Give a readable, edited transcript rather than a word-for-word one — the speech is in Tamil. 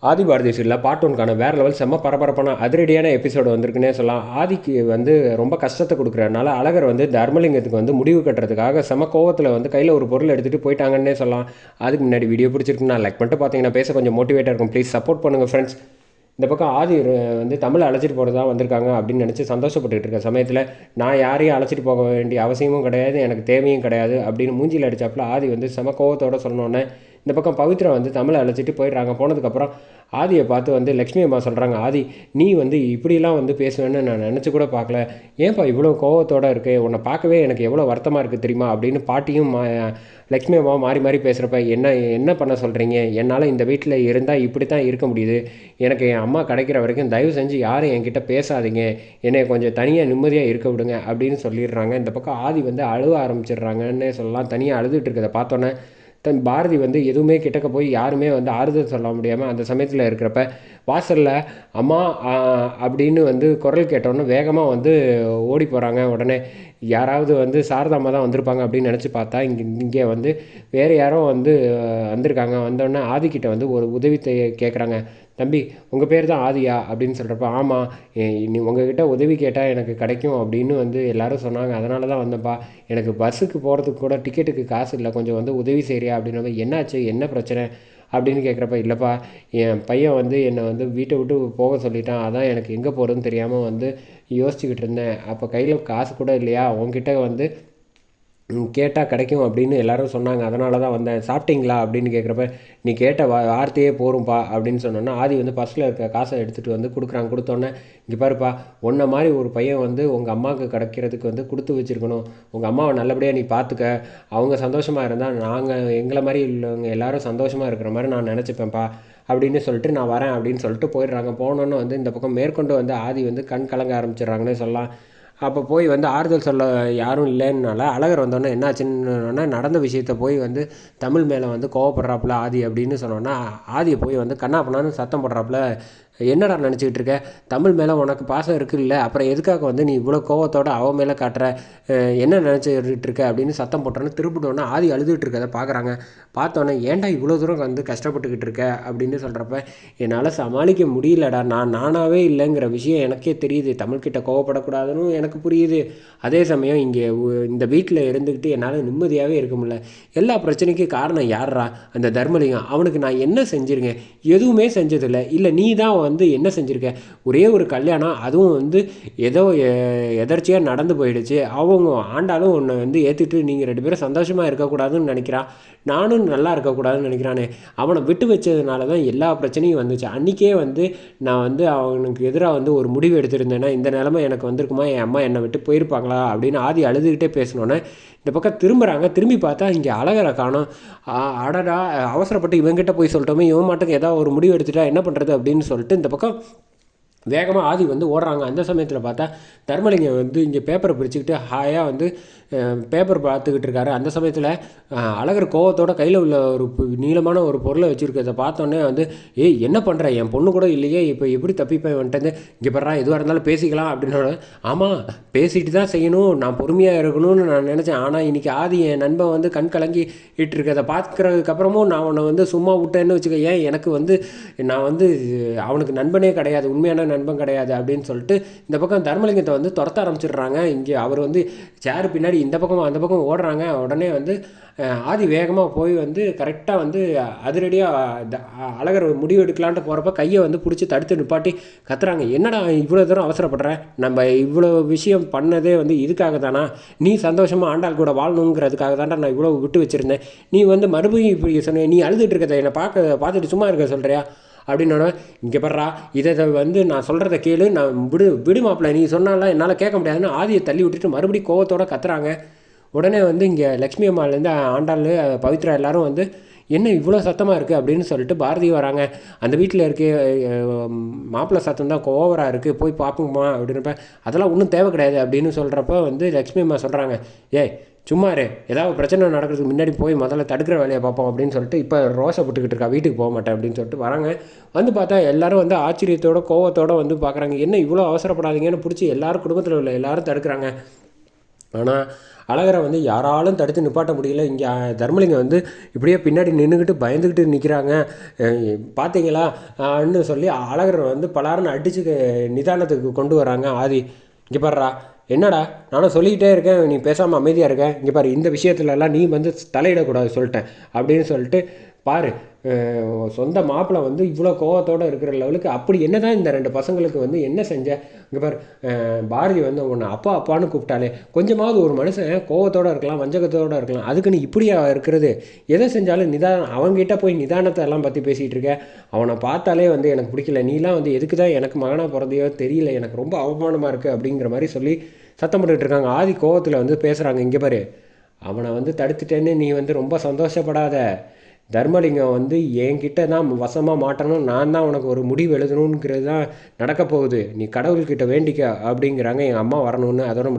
ஆதி பாரதி சீரியலில் பார்ட் ஒன்க்கான வேறு லெவல் செம்ம பரபரப்பான அதிரடியான எபிசோடு வந்திருக்குன்னே சொல்லலாம். ஆதிக்கு வந்து ரொம்ப கஷ்டத்தை கொடுக்குறதுனால அழகர் வந்து தர்மலிங்கத்துக்கு வந்து முடிவு கட்டுறதுக்காக செம கோவத்தில் வந்து கையில் ஒரு பொருள் எடுத்துகிட்டு போயிட்டாங்கன்னே சொல்லலாம். அதுக்கு முன்னாடி வீடியோ பிடிச்சிருக்குன்னா லைக் பண்ணிட்டு பார்த்தீங்கன்னா பேச கொஞ்சம் மோட்டிவேட்டாக இருக்கும். ப்ளீஸ் சப்போர்ட் பண்ணுங்கள் ஃப்ரெண்ட்ஸ். இந்த பக்கம் ஆதி வந்து தமிழை அழைச்சிட்டு போகிறதா வந்திருக்காங்க அப்படின்னு நினச்சி சந்தோஷப்பட்டுட்டு இருக்க சமயத்தில் நான் யாரையும் அழைச்சிட்டு போக வேண்டிய அவசியமும் கிடையாது, எனக்கு தேவையும் கிடையாது அப்படின்னு மூஞ்சியில் அடித்தாப்புல ஆதி வந்து செம கோவத்தோடு சொன்னோன்னே இந்த பக்கம் பவித்ரா வந்து தமிழை அழைச்சிட்டு போயிடுறாங்க. போனதுக்கப்புறம் ஆதியை பார்த்து வந்து லக்ஷ்மி அம்மா சொல்கிறாங்க, ஆதி நீ வந்து இப்படிலாம் வந்து பேசுவேன்னு நான் நினச்சி கூட பார்க்கல, ஏன்ப்பா இவ்வளோ கோவத்தோடு இருக்கு, உன்னை பார்க்கவே எனக்கு எவ்வளோ வருத்தமாக இருக்குது தெரியுமா அப்படின்னு பாட்டியும் லக்ஷ்மி அம்மா மாறி மாறி பேசுகிறப்ப என்ன என்ன பண்ண சொல்கிறீங்க, என்னால் இந்த வீட்டில் இருந்தால் இப்படி தான் இருக்க முடியுது, எனக்கு என் அம்மா கிடைக்கிற வரைக்கும் தயவு செஞ்சு யாரும் என்கிட்ட பேசாதீங்க, என்னை கொஞ்சம் தனியாக நிம்மதியாக இருக்க விடுங்க அப்படின்னு சொல்லிடுறாங்க. இந்த பக்கம் ஆதி வந்து அழுவ ஆரம்பிச்சிடுறாங்கன்னே சொல்லலாம். தனியாக அழுதுட்டு இருக்கிறத பார்த்தோன்னே பாரதி வந்து எதுவுமே கிட்டக்க போய் யாருமே வந்து ஆறுதல் சொல்ல முடியாமல் அந்த சமயத்தில் இருக்கிறப்ப வாசலில் அம்மா அப்படின்னு வந்து குரல் கேட்டோன்னே வேகமாக வந்து ஓடி போகிறாங்க. உடனே யாராவது வந்து சாரதாம்மா தான் வந்திருப்பாங்க அப்படின்னு நினச்சி பார்த்தா இங்கே வந்து வேறு யாரோ வந்து வந்திருக்காங்க. வந்தோடனே ஆதிக்கிட்ட வந்து ஒரு உதவி கேட்குறாங்க. தம்பி உங்கள் பேர் தான் ஆதியா அப்படின்னு சொல்கிறப்ப ஆமாம், நீ உங்ககிட்ட உதவி கேட்டால் எனக்கு கிடைக்கும் அப்படின்னு வந்து எல்லோரும் சொன்னாங்க, அதனால தான் வந்தேன்ப்பா, எனக்கு பஸ்ஸுக்கு போகிறதுக்கு கூட டிக்கெட்டுக்கு காசு இல்லை, கொஞ்சம் வந்து உதவி செய்கிறியா அப்படின்னப்ப என்னாச்சு என்ன பிரச்சனை அப்படின்னு கேட்குறப்ப இல்லைப்பா, என் பையன் வந்து என்னை வந்து வீட்டை விட்டு போக சொல்லிட்டான், அதான் எனக்கு எங்கே போகிறதுன்னு தெரியாமல் வந்து யோசிச்சுக்கிட்டு இருந்தேன், அப்போ கையில் காசு கூட இல்லையா, உங்ககிட்ட வந்து கேட்டால் கிடைக்கும் அப்படின்னு எல்லோரும் சொன்னாங்க, அதனால தான் வந்தேன், சாப்பிட்டீங்களா அப்படின்னு கேட்குறப்ப நீ கேட்ட வார்த்தையே போரும்பா அப்படின்னு சொன்னோன்னா ஆதி வந்து பஸ்ஸில் இருக்க காசை எடுத்துகிட்டு வந்து கொடுக்குறாங்க. கொடுத்தோன்னே இங்கே பாருப்பா, உன்னை மாதிரி ஒரு பையன் வந்து உங்கள் அம்மாவுக்கு கிடைக்கிறதுக்கு வந்து கொடுத்து வச்சுருக்கணும், உங்கள் அம்மாவை நல்லபடியாக நீ பார்த்துக்க, அவங்க சந்தோஷமாக இருந்தால் நாங்கள் எங்களை மாதிரி உள்ளவங்க எல்லோரும் சந்தோஷமாக இருக்கிற மாதிரி நான் நினச்சிப்பேன்ப்பா அப்படின்னு சொல்லிட்டு நான் வரேன் அப்படின்னு சொல்லிட்டு போயிடுறாங்க. போனோன்னு வந்து இந்த பக்கம் மேற்கொண்டு வந்து ஆதி வந்து கண் கலங்க ஆரம்பிச்சிடுறாங்கன்னே சொல்லலாம். அப்போ போய் வந்து ஆறுதல் சொல்ல யாரும் இல்லைன்னால அழகர் வந்தோடனே என்னாச்சுன்னா நடந்த விஷயத்த போய் வந்து தமிழ் மேலே வந்து கோவப்படுறாப்புல ஆதி அப்படின்னு சொன்னோன்னா ஆதியை போய் வந்து கண்ணா பண்ணான்னு சத்தம் போடுறாப்புல, என்னடா நினச்சிக்கிட்டு இருக்க, தமிழ் மேலே உனக்கு பாசம் இருக்குல்ல, அப்புறம் எதுக்காக வந்து நீ இவ்வளோ கோவத்தோடு அவன் மேலே காட்டுற, என்ன நினச்சிக்கிட்டு இருக்க அப்படின்னு சத்தம் போட்டோன்னு திருப்பிட்டோன்னே ஆதி அழுதுகிட்டு இருக்கதை பார்க்குறாங்க. பார்த்தோன்னே ஏன்டா இவ்வளோ தூரம் வந்து கஷ்டப்பட்டுக்கிட்டு இருக்க அப்படின்னு சொல்கிறப்ப என்னால் சமாளிக்க முடியலடா, நானாகவே இல்லைங்கிற விஷயம் எனக்கே தெரியுது, தமிழ்கிட்ட கோவப்படக்கூடாதுன்னு எனக்கு புரியுது, அதே சமயம் இங்கே இந்த வீட்டில் இருந்துக்கிட்டு என்னால் நிம்மதியாகவே இருக்க முடியல, எல்லா பிரச்சனைக்கும் காரணம் யார்ரா, அந்த தர்மலிங்கம், அவனுக்கு நான் என்ன செஞ்சுருக்கேன், எதுவுமே செஞ்சதில்லை, இல்லை நீ தான் வந்து என்ன செஞ்சுருக்க, ஒரே ஒரு கல்யாணம், அதுவும் வந்து ஏதோ எதர்ச்சியாக நடந்து போயிடுச்சு, அவங்க ஆண்டாலும் உன்னை வந்து ஏற்றுட்டு நீங்கள் 2 பேரும் சந்தோஷமாக இருக்கக்கூடாதுன்னு நினைக்கிறான், நானும் நல்லா இருக்கக்கூடாதுன்னு நினைக்கிறானே, அவனை விட்டு வச்சதுனால தான் எல்லா பிரச்சனையும் வந்துச்சு, அன்றைக்கே வந்து நான் வந்து அவனுக்கு எதிராக வந்து ஒரு முடிவு எடுத்திருந்தேன்னா இந்த நிலமை எனக்கு வந்திருக்குமா, என் அம்மா என்னை விட்டு போயிருப்பாங்களா அப்படின்னு ஆதி அழுதுகிட்டே பேசினோன்னே இந்த பக்கம் திரும்புகிறாங்க. திரும்பி பார்த்தா இங்கே அழகரை காணோம். அடடா, அவசரப்பட்டு இவங்கிட்ட போய் சொல்லிட்டோமே, இவன் மாட்டுக்கு ஏதாவது ஒரு முடிவு எடுத்துட்டா என்ன பண்ணுறது அப்படின்னு சொல்லிட்டு இந்த பக்கம் வேகமாக ஆதி வந்து ஓடுறாங்க. அந்த சமயத்தில் பார்த்தா தர்மலிங்கம் வந்து இங்கே பேப்பரை பிரிச்சுக்கிட்டு ஹாயாக வந்து பேப்பர் பார்த்துக்கிட்டு இருக்காரு. அந்த சமயத்தில் அழகர் கோவத்தோட கையில் உள்ள ஒரு நீளமான ஒரு பொருளை வச்சுருக்கிறத பார்த்தோன்னே வந்து ஏய் என்ன பண்ணுற, என் பொண்ணு கூட இல்லையே, இப்போ எப்படி தப்பிப்பேன் வந்துட்டு, இங்கே படுறா எதுவாக இருந்தாலும் பேசிக்கலாம் அப்படின்னோட ஆமாம் பேசிட்டு தான் செய்யணும், நான் பொறுமையாக இருக்கணும்னு நான் நினச்சேன், ஆனால் இன்றைக்கி ஆதி என் நண்பன் வந்து கண் கலங்கி இட்டுருக்கிறத பார்க்குறதுக்கப்புறமும் நான் உன்னை வந்து சும்மா விட்டேன்னு வச்சுக்க, ஏன் எனக்கு வந்து நான் வந்து அவனுக்கு நண்பனே கிடையாது, உண்மையான நண்பன் கிடையாது அப்படின்னு சொல்லிட்டு இந்த பக்கம் தர்மலிங்கத்தை வந்து துரத்த ஆரம்பிச்சிடுறாங்க. இங்கே அவர் வந்து சேர் பின்னாடி இந்த பக்கம் அந்த பக்கம் ஓடுறாங்க. உடனே வந்து ஆதி வேகமாக போய் வந்து கரெக்டாக வந்து அதிரடியாக அழகர் முடிவு எடுக்கலான்ட்டு போகிறப்ப கையை வந்து பிடிச்சி தடுத்து நிப்பாட்டி கத்துறாங்க, என்னடா இவ்வளோ தூரம் அவசரப்படுற, நம்ம இவ்வளோ விஷயம் பண்ணதே வந்து இதுக்காக தானா, நீ சந்தோஷமாக ஆண்டாள் கூட வாழணுங்கிறதுக்காக தான்டா நான் இவ்வளோ விட்டு வச்சுருந்தேன், நீ வந்து மறுபடியும் இப்படி சொன்ன, நீ அழுதுட்டு இருக்கிறத என்னை பார்த்துட்டு சும்மா இருக்க சொல்கிறியா அப்படின்னோட இங்கே படுறா இதை வந்து நான் சொல்கிறத கேளு, நான் விடு மாப்பிள்ள, நீ சொன்னாலாம் என்னால் கேட்க முடியாதுன்னு ஆதியை தள்ளி விட்டுட்டு மறுபடியும் கோவத்தோடு கத்துறாங்க. உடனே வந்து இங்கே லக்ஷ்மி அம்மாலேருந்து ஆண்டாள் பவித்ரா எல்லோரும் வந்து என்ன இவ்வளோ சத்தமாக இருக்குது அப்படின்னு சொல்லிட்டு பாரதி வராங்க. அந்த வீட்டில் இருக்க மாப்பிள்ளை சத்தம் தான் ஓவராக இருக்குது, போய் பார்ப்போம்மா அப்படின்றப்ப அதெல்லாம் ஒன்றும் தேவை கிடையாது அப்படின்னு சொல்கிறப்ப வந்து லக்ஷ்மி அம்மா சொல்கிறாங்க, ஏய் சும்மா ஏதாவது பிரச்சனை நடக்கிறதுக்கு முன்னாடி போய் முதல்ல தடுக்கிற வேலையை பார்ப்போம் அப்படின்னு சொல்லிட்டு இப்போ ரோசப்பட்டுக்கிட்டு இருக்கா, வீட்டுக்கு போக மாட்டேன் அப்படின்னு சொல்லிட்டு வராங்க. வந்து பார்த்தா எல்லோரும் வந்து ஆச்சரியத்தோட கோவத்தோடு வந்து பார்க்குறாங்க, என்ன இவ்வளோ அவசரப்படாதீங்கன்னு பிடிச்சி எல்லோரும் குடும்பத்தில் உள்ள எல்லோரும் தடுக்கிறாங்க. ஆனால் அழகரை வந்து யாராலும் தடுத்து நிப்பாட்ட முடியல. இங்கே தர்மலிங்கம் வந்து இப்படியே பின்னாடி நின்றுக்கிட்டு பயந்துக்கிட்டு நிற்கிறாங்க. பார்த்தீங்களா ன்னு சொல்லி அழகரை வந்து பலாருன்னு அடித்து நிதானத்துக்கு கொண்டு வராங்க. ஆதி, இங்கே பாருடா, என்னடா நானும் சொல்லிக்கிட்டே இருக்கேன், நீ பேசாமல் அமைதியாக இருக்க, இங்கே பாரு இந்த விஷயத்துலலாம் நீ வந்து தலையிடக்கூடாது சொல்லிட்டேன் அப்படின்னு சொல்லிட்டு பாரு, சொந்த மாப்பிள்ளை வந்து இவ்வளோ கோவத்தோடு இருக்கிற லெவலுக்கு அப்படி என்ன தான் இந்த 2 பசங்களுக்கு வந்து என்ன செஞ்ச? இங்கே பாரு, பாரதி வந்து உன்னை அப்பா அப்பான்னு கூப்பிட்டாலே கொஞ்சமாவது ஒரு மனுஷன் கோவத்தோடு இருக்கலாம், வஞ்சகத்தோடு இருக்கலாம், அதுக்குன்னு இப்படியா இருக்கிறது? எதை செஞ்சாலும் அவங்ககிட்ட போய் நிதானத்தை எல்லாம் பற்றி பேசிகிட்டு இருக்க. அவனை பார்த்தாலே வந்து எனக்கு பிடிக்கல, நீலாம் வந்து எதுக்கு தான் எனக்கு மகனாக பிறந்தையோ தெரியல, எனக்கு ரொம்ப அவமானமாக இருக்குது அப்படிங்கிற மாதிரி சொல்லி சத்தம் போட்டுக்கிட்டு இருக்காங்க. ஆதி கோவத்தில் வந்து பேசுகிறாங்க. இங்கே பாரு, அவனை வந்து தடுத்துட்டேன்னு நீ வந்து ரொம்ப சந்தோஷப்படாத. தர்மலிங்கம் வந்து என்கிட்ட தான் வசமாக மாட்டணும், நான் தான் உனக்கு ஒரு முடிவு எழுதணுங்கிறது தான் நடக்க போகுது, நீ கடவுள்கிட்ட வேண்டிக்க அப்படிங்கிறாங்க. எங்கள் அம்மா வரணும்னு அதோட முடியும்.